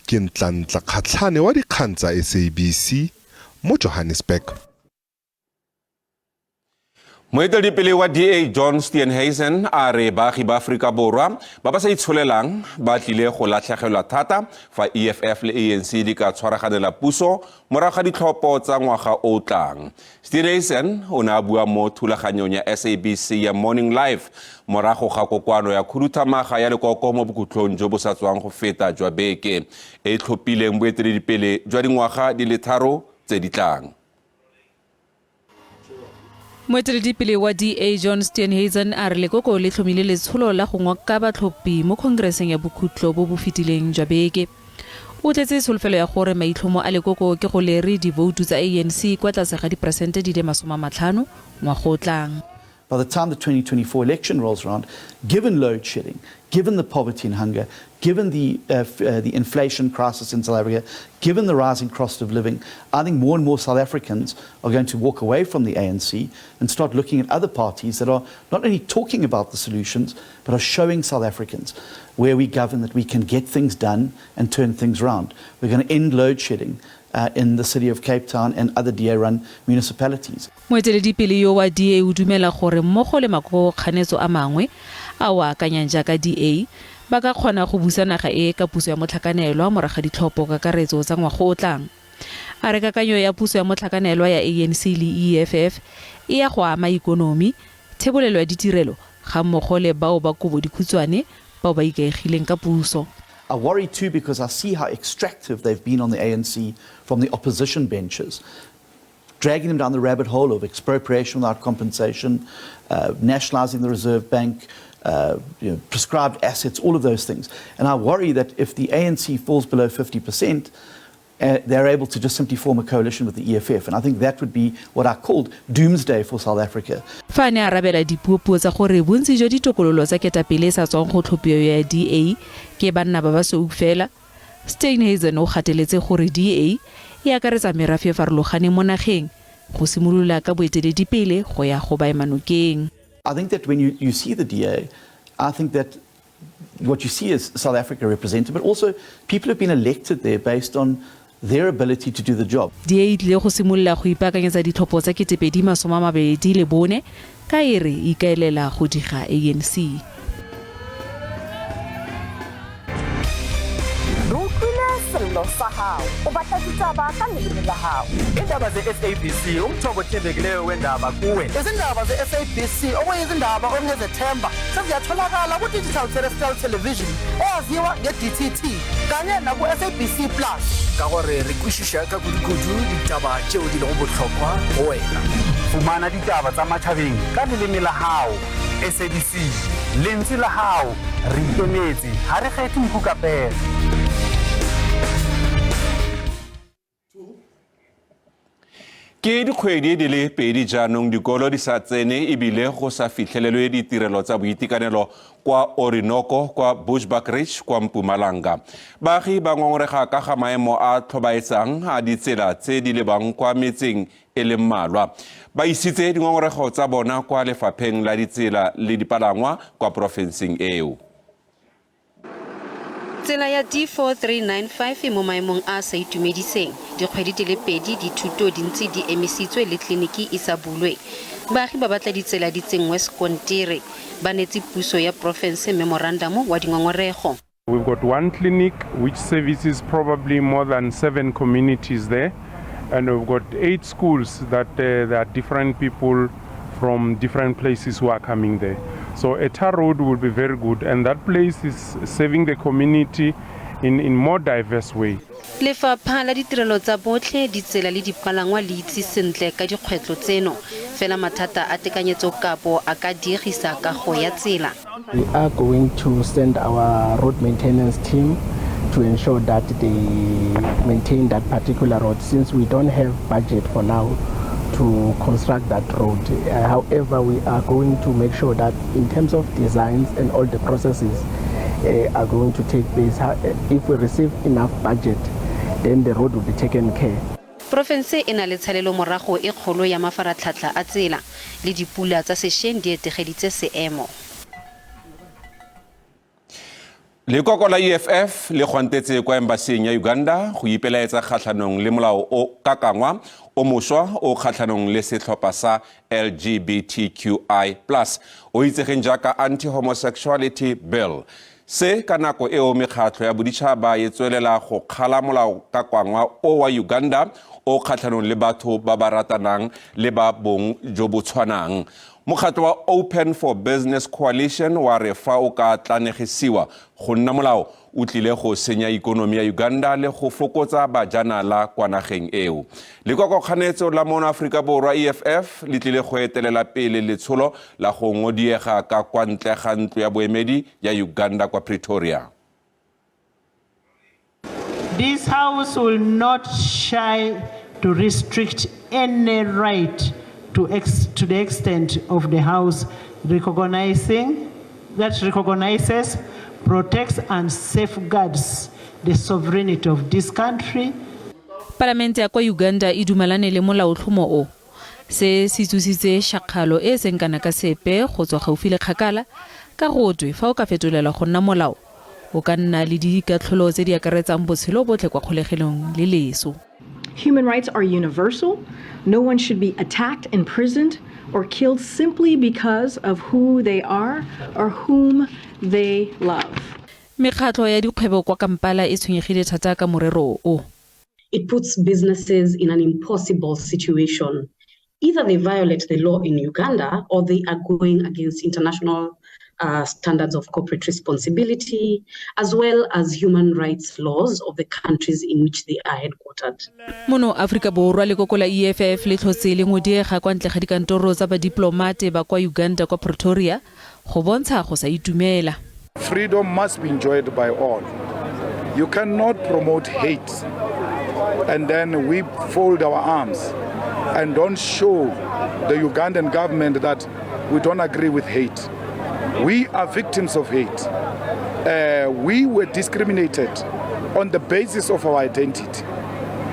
ke Ntlantla Kgatlhane wa dikgang tsa SABC mo Johannesburg. Moeteledipele wa DA John Steenhuisen a re baagi ba Aforika Borwa ba ba sa itsholelang ba tlile go latlhegelwa thata fa EFF le ANC di ka tshwaraganela puso morago ga ditlhopho tsa ngwaga o tlang. Steenhuisen o ne a bua mo thulaganyong ya SABC ya Morning Live morago ga kokoano ya khuduthamaga ya lekoko mo bokhutlhong jo bo sa tswang go feta jwa beke e tlhophileng boeteledipele jwa dingwaga di le 3 tse di tlang. Moeteledipele wa DA John Steenhuisen a re lekoko le tlhomile letsholo la go ngoka batlhophi mo Khongresseng ya bokhutlo bo bo fetileng jwa beke. O tletse solofelo ya gore maitlhomo a lekoko ke go lere divoutu tsa ANC kwa tlase ga diperesente di le 50 ngwaga o tlang. By the time the 2024 election rolls around, given load shedding, given the poverty and hunger, given the inflation crisis in South Africa, given the rising cost of living, I think more and more South Africans are going to walk away from the ANC and start looking at other parties that are not only talking about the solutions, but are showing South Africans where we govern that we can get things done and turn things around. We're going to end load shedding in the city of Cape Town and other DA-run municipalities. Moeteledipele yo wa DA o dumela gore mmogo le makgokganetso a mangwe a wa akanyang jaaka DA ba ka kgona go busa naga e ka puso ya motlhakanelwa morago ga ditlhopho kakaretso tsa ngwaga o tlang. A re kakanyo ya puso ya motlhakanelwa ya ANC le EFF e ya go ama ikonomi, thebolelo ya ditirelo ga mmogo le bao ba kobo dikhutshwane bao ba ikaegileng ka puso. I worry too because I see how extractive they've been on the ANC from the opposition benches, dragging them down the rabbit hole of expropriation without compensation, nationalising the Reserve Bank, prescribed assets, all of those things. And I worry that if the ANC falls below 50%, they're able to just simply form a coalition with the EFF. And I think that would be what I called doomsday for South Africa. Fane a rabela dipuo tsa gore bontsi jwa ditokololo tsa ketapele sa tswang go tlhophio ya DA ke banna ba ba sou fela. Steenhuisen o gateletse gore DA e akaretsa merafe e farologane mo nageng go simolola ka boeteledipele go ya go baemanokeng. I think that when you see the DA, I think that what you see is South Africa represented, but also people have been elected there based on their ability to do the job. DA tlile go simolola go ipaakanyetsa ditlhopho tsa 2024 ka ere ikaelela go diga ANC. Ditaba ka leleme la hao. Indaba ze-SABC umthombo othembekileyo wendaba kuwe. Izindaba ze-SABC okuyizindaba ongezethemba seziyatholakala ku-digital terrestrial television eyaziwa nge-DTT kanye naku-SABC Plus. Ka gore re kwešiša ka kudu-kudu ditaba tšeo di lego bohlokwa go wena. Fumana ditaba tsa matšhabeng ka leleme la hao. SABC lentswe la hao re ikemetse ha re kgethe mokukapela. Ke dikgwedi di le pedi jaanong dikolo di sa tsene ebile go sa fitlhelelwe ditirelo tsa boitekanelo kwa Orinoco, kwa Bushbuckridge, kwa Mpumalanga. Baagi ba ngongorega ka ga maemo a tlhobaetsang a ditsela tse di lebang kwa metseng e le mmalwa. Ba isitse dingongorego tsa bona kwa lefapheng la ditsela le dipalangwa kwa porofenseng eo. Tsela ya D4395 mo maemong a sa itumediseng. Dikgwedi di le pedi dithuto dintsi di emisitswe le kliniki e sa bulwe. Baagi ba batla ditsela di tsenngwe sekontere ba netse puso ya province memorandum wa dingongorego. We've got one clinic which services probably more than 7 communities there, and we've got 8 schools that there are different people from different places who are coming there. So a tar road will be very good, and that place is serving the community in more diverse way. Lefapha la ditirelo tsa botlhe ditsela le dipalangwa le itse sentle ka dikgwetlo tseno fela mathata a tekanyetso kapo a ka diegisa kago ya tsela. We are going to send our road maintenance team to ensure that they maintain that particular road, since we don't have budget for now to construct that road. However, we are going to make sure that in terms of designs and all the processes are going to take place. If we receive enough budget, then the road will be taken care. Province e na le tshalelo morago e kgolo ya mafaratlhatlha a tsela le dipula tsa sešeng di etegeditse seemo. Lekoko la EFF le kgontetse kwa embasing ya Uganda go ipelaetsa kgatlhanong le molao o kakangwa o moswa o kgatlhanong le setlhopha sa LGBTQI+ o itsegeng jaaka anti-homosexuality bill. Se ka nako eo mekgatlho ya boditšhaba e tswelela go kgala molao kakangwa o wa Uganda o kgatlhanong le batho ba ba ratanang le ba bong jo bo tshwanang. Mokgatlo wa Open for Business Coalition wa re fa o ka tlanegisiwa go nna molao o tlile go senya ikonomi ya Uganda le go fokotsa bajanala kwa nageng eo. Lekokokganetso la mona Afrika Borwa EFF le tlile go etelela pele letsholo la go ngodiega ka kwa ntle ga ntlo ya boemedi ya Uganda kwa Pretoria. This house will not shy to restrict any right to the extent of the house recognizes, protects and safeguards the sovereignty of this country. Parlamente ya kwa Uganda e dumelane le molaotlhomo o. Se se tsositse shakgalo e seng kana ka sepe go tswa gaufi le kgakala ka gotwe fa o ka fetolela go nna molao o ka nna le dikatlholo tse di akaretsang botshelo botlhe kwa kgolegelong le leso. Human rights are universal. No one should be attacked, imprisoned, or killed simply because of who they are or whom they love. Mekgatlho ya dikgwebo kwa Kampala e tshwenyegile thata ka morero o. It puts businesses in an impossible situation. Either they violate the law in Uganda or they are going against international standards of corporate responsibility, as well as human rights laws of the countries in which they are headquartered. Mono Afrika Borwa lekoko la EFF le tlhotse le ngodiega kwa ntle ga dikantoro tsa ba diplomate ba kwa Uganda kwa Pretoria go bontsha go sa itumela. Freedom must be enjoyed by all. You cannot promote hate and then we fold our arms and don't show the Ugandan government that we don't agree with hate. We are victims of hate. We were discriminated on the basis of our identity.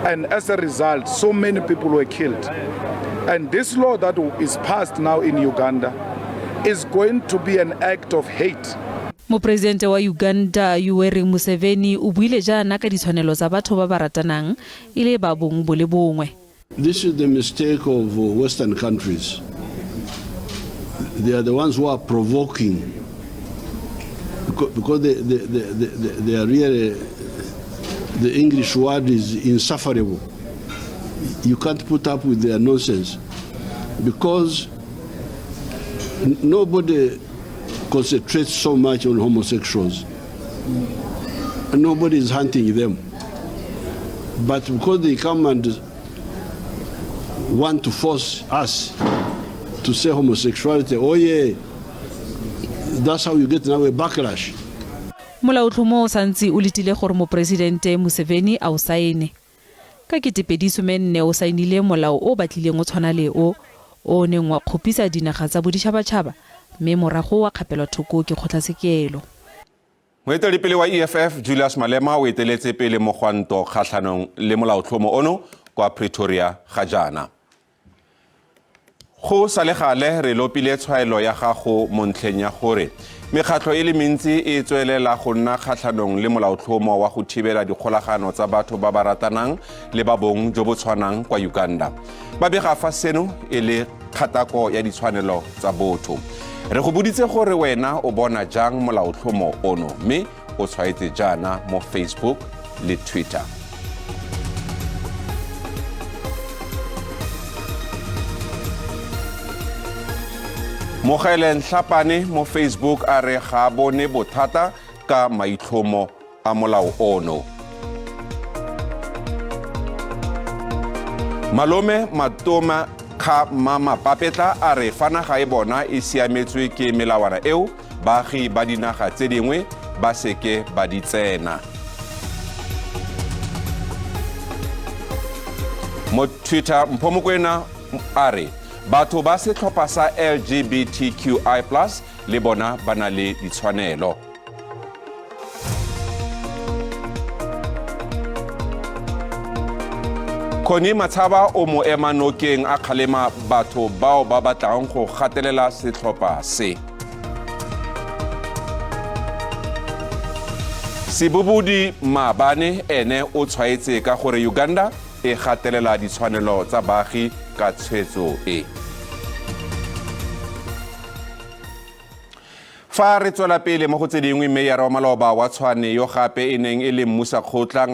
And as a result, so many people were killed. And this law that is passed now in Uganda is going to be an act of hate. Mopresidente wa Uganda Yoweri Museveni o buile jaana ka ditshwanelo tsa batho ba ba ratanang ile ba bong bo le bongwe. This is the mistake of Western countries. They are the ones who are provoking because they are really, the English word is insufferable. You can't put up with their nonsense because nobody concentrates so much on homosexuals and nobody is hunting them. But because they come and want to force us to say homosexuality, oh yeah, that's how you get now a backlash. Molaotlhomo o santse o letile gore mopresidente Museveni a o saene. Ka 2014 o sainile molao o batlileng o tshwana le o neng wa kgopisa dinaga tsa boditšhabatšhaba mme morago wa kgapelwa thoko ke kgotlatshekelo. Moeteledipele wa EFF Julius Malema o eteletse pele mogwanto kgatlhanong le molaotlhomo ono kwa Pretoria ga jaana. Go sale gale re lopile tshwaelo ya gago mo ntlheng ya gore mekgatlho e le mentsi e tswelela go nna kgatlhanong le molaotlhomo wa go thibela dikgolagano tsa batho ba ba ratanang le ba bong jo bo tshwanang kwa Uganda. Ba bega fa seno e le kgatako ya ditshwanelo tsa botho. Re go boditse gore wena o bona jang molaotlhomo ono mme o tshwaetse jaana mo Facebook le Twitter. Mogele Ntlhapane mo Facebook a re ga bone bothata ka maitlhomo a molao ono. Malome Matoma Kha Mama Papetla a re fana ga e bona e siametswe ke melawana eo baagi ba dinaga tse dingwe ba seke ba di tsena. Mo Twitter Mphomokwena a re batho ba setlhopha sa LGBTQI+ le bona ba na le ditshwanelo. Khoni Matshaba o mo ema nokeng a kgalema batho bao ba batlang go gatelela setlhopha se. Sebobodi Maabane ene o tshwaetse ka gore Uganda e gatelela ditshwanelo tsa baagi ka tshwetso e. Fa re tswela pele mo go tse dingwe Meyara wa Maloba wa Tshwane yo gape e neng e le mmusakgotla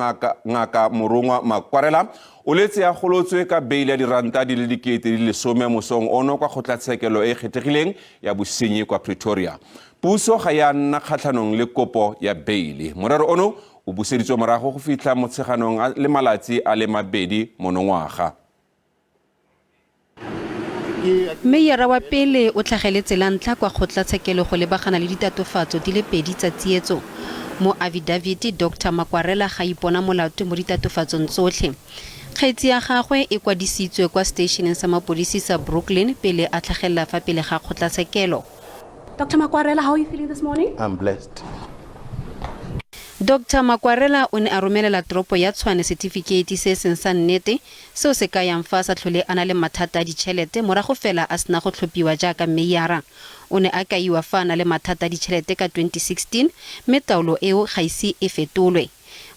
ngaka Morongwa Makwarela o letse a golotswe ka beile ya diranta di le dikete di le 10 mosong ono kwa kgotlatshekelo e kgethegileng ya bosenyi kwa Pretoria. Puso ga ya nna kgatlhanong le kopo ya beile. Morero ono o buseditswe morago go fitlha motsheganong le malatsi a le mabedi monongwaga. Meyara wa pele o tlhageletse la ntlha kwa kgotlatshekelo go lebagana le ditatofatso di le 2 tsa tsietso. Mo affidavit Dr. Makwarela ga ipona molato mo ditatofatsong tsotlhe. Kgetsi ya gagwe e kwadisitswe kwa stationeng sa mapodisi sa Brooklyn pele a tlhagella fa pele ga kgotlatshekelo. Dr. Makwarela, how are you feeling this morning? I'm blessed. Dr. Makwarela o ne a romelela tropo ya Tshwane certificate se seng sa nnete seo se ka yang fa sa tlhole ana le mathata a ditšhelete morago fela a sena go tlhophiwa jaaka meyara. O ne a kaiwa fa ana le mathata a ditšhelete ka 2016 mme taolo eo ga ise e fetolwe.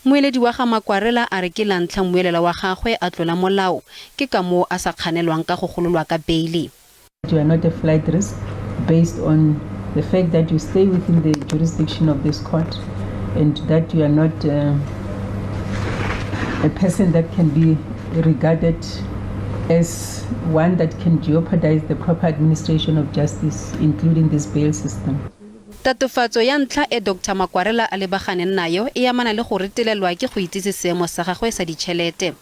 Moeledi wa ga Makwarela a re ke la ntlha moelela wa gagwe a tlola molao ke ka moo a sa kganelwang ka go gololwa ka beile. You are not a flight risk based on the fact that you stay within the jurisdiction of this court and that you are not a person that can be regarded as one that can jeopardize the proper administration of justice, including this bail system. Tatofatso ya ntlha e Dr. Makwarela a lebaganeng nayo e amana le go retelelwa ke go itsise seemo sa gagwe sa ditšhelete.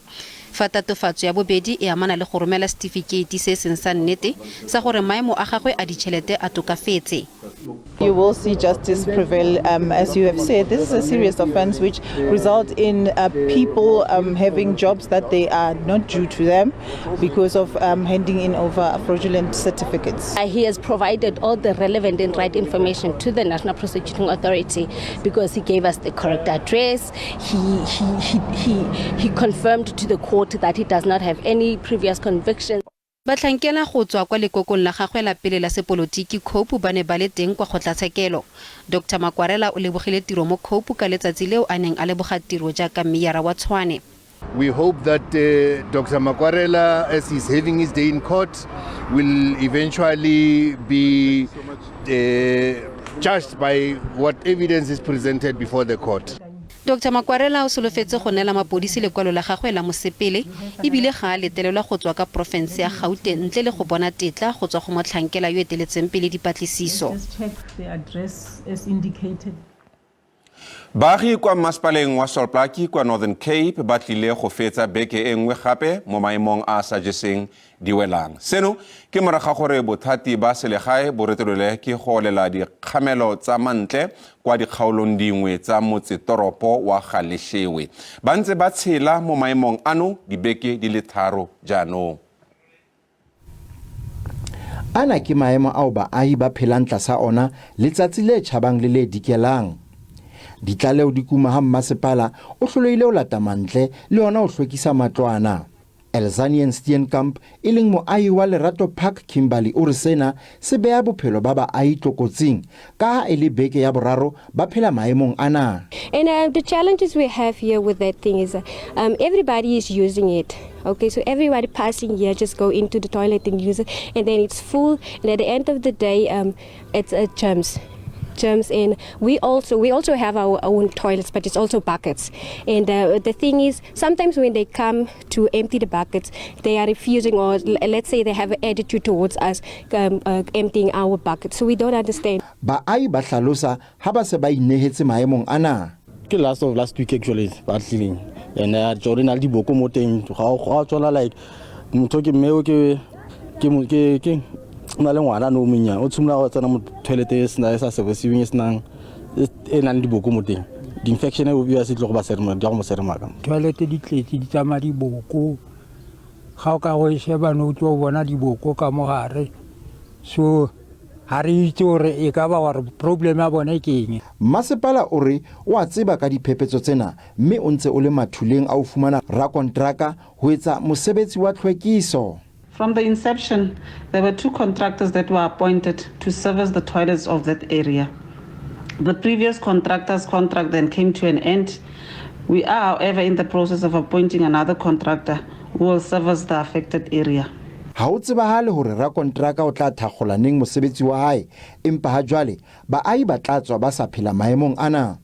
Fa tatofatso ya bobedi e amana le go romela certificate se seng sa nnete sa gore maemo a gagwe a ditšhelete a tokafetse. You will see justice prevail. As you have said, this is a serious offense which results in people having jobs that they are not due to them because of handing in over fraudulent certificates. He has provided all the relevant and right information to the National Prosecuting Authority because he gave us the correct address. He confirmed to the court that he does not have any previous convictions. Batlhankela go tswa kwa lekokong la gagwe la pele la sepolotiki Cope ba ne ba le teng kwa kgotlatshekelo. Dr. Makwarela o lebogile tiro mo Cope ka letsatsi leo a neng a leboga tiro jaaka meyara wa Tshwane. We hope that Dr. Makwarela, as he's having his day in court, will eventually be judged by what evidence is presented before the court. Dr. Makwarela o solofetse go nela mapodisi lekwalo la gagwe la mosepele ebile ga a letelelwa go tswa ka profense ya Gauteng ntle le go bona tetla go tswa go motlhankela yo eteletseng pele dipatlisiso. Baagi kwa masepaleng wa Solplaki kwa Northern Cape ba tlile go fetsa beke e nngwe gape mo maemong a sa jeseng diwelang. Seno ke morago gore bothati ba selegae bo retelelwe ke go lela dikgamelo tsa mantle kwa dikgaolong dingwe tsa motsetoropo wa Galeshewe. Ba ntse ba tshela mo maemong ano dibeke di le 3 jaanong. Ana ke maemo ao baahi ba phelang tlasa ona letsatsi le tjhabang le le dikelang. Ditlaleo di kuma ha mmasepala o hlolohile o lata mantle le ona o hlwekisa matlwana. Elzanian Steenkamp e leng moahi wa Lerato Park Kimberley o re sena se beha bophelo ba baahi tlokotsing ka ha e le beke ya boraro ba phela maemong ana. And the challenges we have here with that thing is everybody is using it. Okay, so everybody passing here just go into the toilet and use it, and then it's full, and at the end of the day it's germs, and we also have our own toilets, but it's also buckets. And the thing is, sometimes when they come to empty the buckets, they are refusing, or let's say they have an attitude towards us emptying our buckets, so we don't understand. Baahi ba hlalosa ha ba se ba inehetse maemong ana. Ke last week actually ba tlileng and Jordan al di boko mo teng ga tsona like motho ke mmeo ke na le ngwana no monya o tsumla go tsena mo toilet e sna sa servicing snang e nang di boko mo teng di infection e o bia se tlo go ba serma di go mo serma ka toilet di tletse di tsama di boko ga o ka go sheba no tlo bona di boko ka mo gare so ha re itse hore e ka ba gore problem ya bona ke eng. Masepala o re o a tseba ka diphephetso tsena mme o ntse o le mathuleng a o fumana rakontraka ho etsa mosebetsi wa tlhwekiso. From the inception, there were 2 contractors that were appointed to service the toilets of that area. The previous contractor's contract then came to an end. We are, however, in the process of appointing another contractor who will service the affected area. Ha o tsebahale hore rakontraka o tla thakgola neng mosebetsi wa hae empa ha jwale baahi ba tla tswa ba sa phela maemong ana.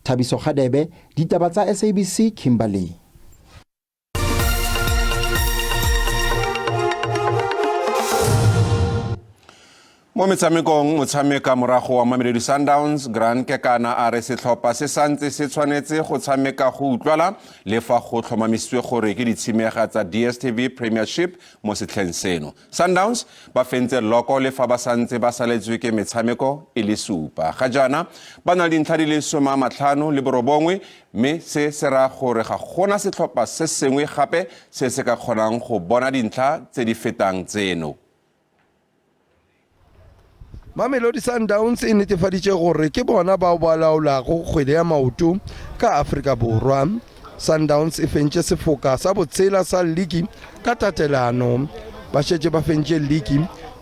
Thabiso Khadebe, Ditaba tsa SABC, Kimberley. Mo metshamekong motshameka morago wa Mamelodi Sundowns Grand Kekana a re setlhopha se santse se tshwanetse go tshameka go utlwala le fa go tlhomamisitswe gore ke ditshimega tsa DStv Premiership mo setlheng seno. Sundowns ba fentse loko le fa ba santse ba saletswe ke metshameko e le supa. Ga jaana ba na le dintlha di le 59 mme se ra gore ga gona setlhopha se sengwe gape se se ka kgonang go bona dintlha tse di fetang tseno. Mamelodi Sundowns e netefaditse gore ke bona bao ba laolago kgwele ya maoto ka Afrika Borwa. Sundowns e fentse sefoka sa botsela sa ligi ka tatelano. Ba shetse ba fentse ligi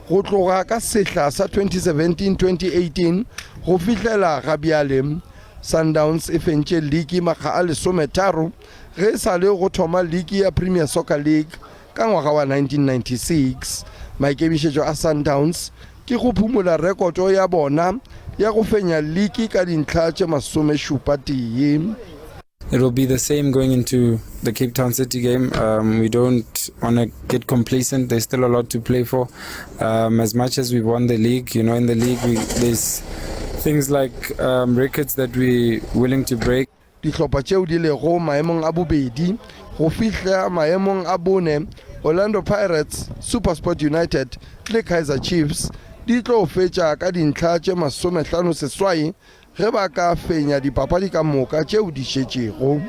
go tloga ka sehla sa 2017-2018 go fihlela ga bjale. Sundowns e fentse ligi makga a 13 ge sa le go thoma ligi ya Premier Soccer League ka ngwaga wa 1996. Maikemišetšo a Sundowns ke go phumula rekoto ya bona ya go fenya ligi ka dintlha tše 70. It will be the same going into the Cape Town City game. We don't want to get complacent. There's still a lot to play for. As much as we won the league, you know, in the league there's things like records that we're willing to break. Dihlopha tšeo di lego maemong a bobedi go fihla maemong a bone, Orlando Pirates, SuperSport United le Kaizer Chiefs di tlo fetša ka dintlha tše 50 ge ba ka fenya dipapadi ka moka tšeo di šetšego.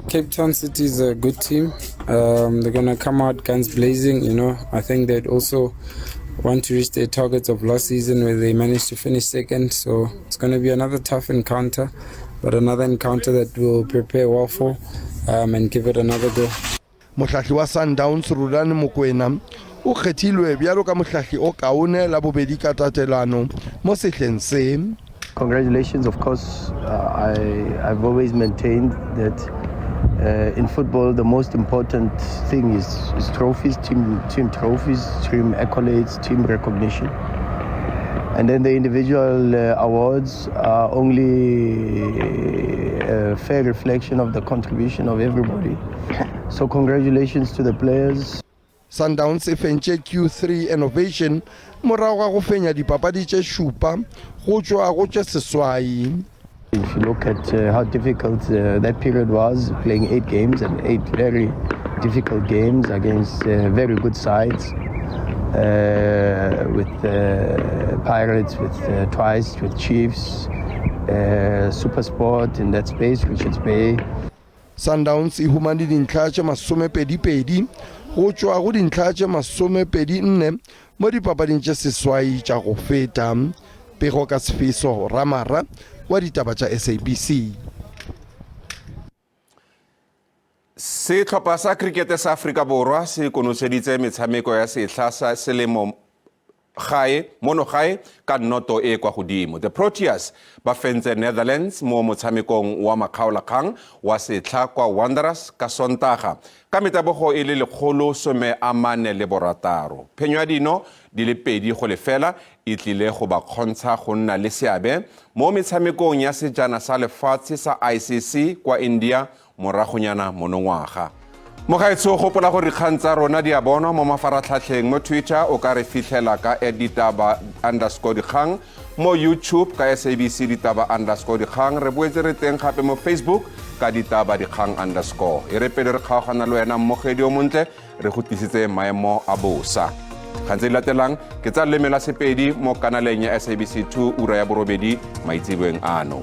Cape Town City is a good team. They're going to come out guns blazing, you know. I think they'd also want to reach their targets of last season where they managed to finish second. So it's going to be another tough encounter, but another encounter that we'll prepare well for and give it another go. Mohlahli wa Sundowns Rulani Mokoena o kgethilwe bjalo ka mohlahli o kaone la bobedi ka tatelano mo sehleng se. Congratulations, of course. I've always maintained that in football the most important thing is trophies, team trophies, team accolades, team recognition. And then the individual awards are only a fair reflection of the contribution of everybody. So congratulations to the players. Sundowns e fentše Q3 Innovation morago ga go fenya dipapadi tše šupa go tšwa go tše seswai. If you look at how difficult that period was, playing 8 games and 8 very difficult games against very good sides, with Pirates, with Twice, with Chiefs, SuperSport in that space, Richards Bay. Sundowns e humane dintlha tše 22 go tšwa go dintlha tše 24 mo dipapading tše seswai tša go feta. Pego ka Sefiso Ramara wa Ditaba tša SABC. Setlhopha sa krikete sa Afrika Borwa se konoseditse metshameko ya sehla sa selemo mono gae ka noto e kwa godimo. The Proteas ba fentse Netherlands mo motshamekong wa makgaolakgang wa sehla kwa Wanderers ka Sontaga ka metabogo e le 146. Phenyo ya dino di le 2-0 e tlile go ba kgontsha go nna le seabe mo metshamekong ya sejana sa lefatshe sa ICC kwa India moragonyana monongwaga. Mogaetso gopola gore dikgang tsa rona di a bonwa mo mafaratlhatlheng mo Twitter o ka re fitlhela ka @ditaba_dikgang mo YouTube ka SABC Ditaba_dikgang re boetse re teng gape mo Facebook ka Ditaba Dikgang_. E re pele re kgaogana le wena mmogedi o montle re go tlisitse maemo a bosa. Kgang tse di latelang ke tsa Lemela Sepedi mo kanaleng ya SABC 2 ura ya borobedi maitsiboeng ano.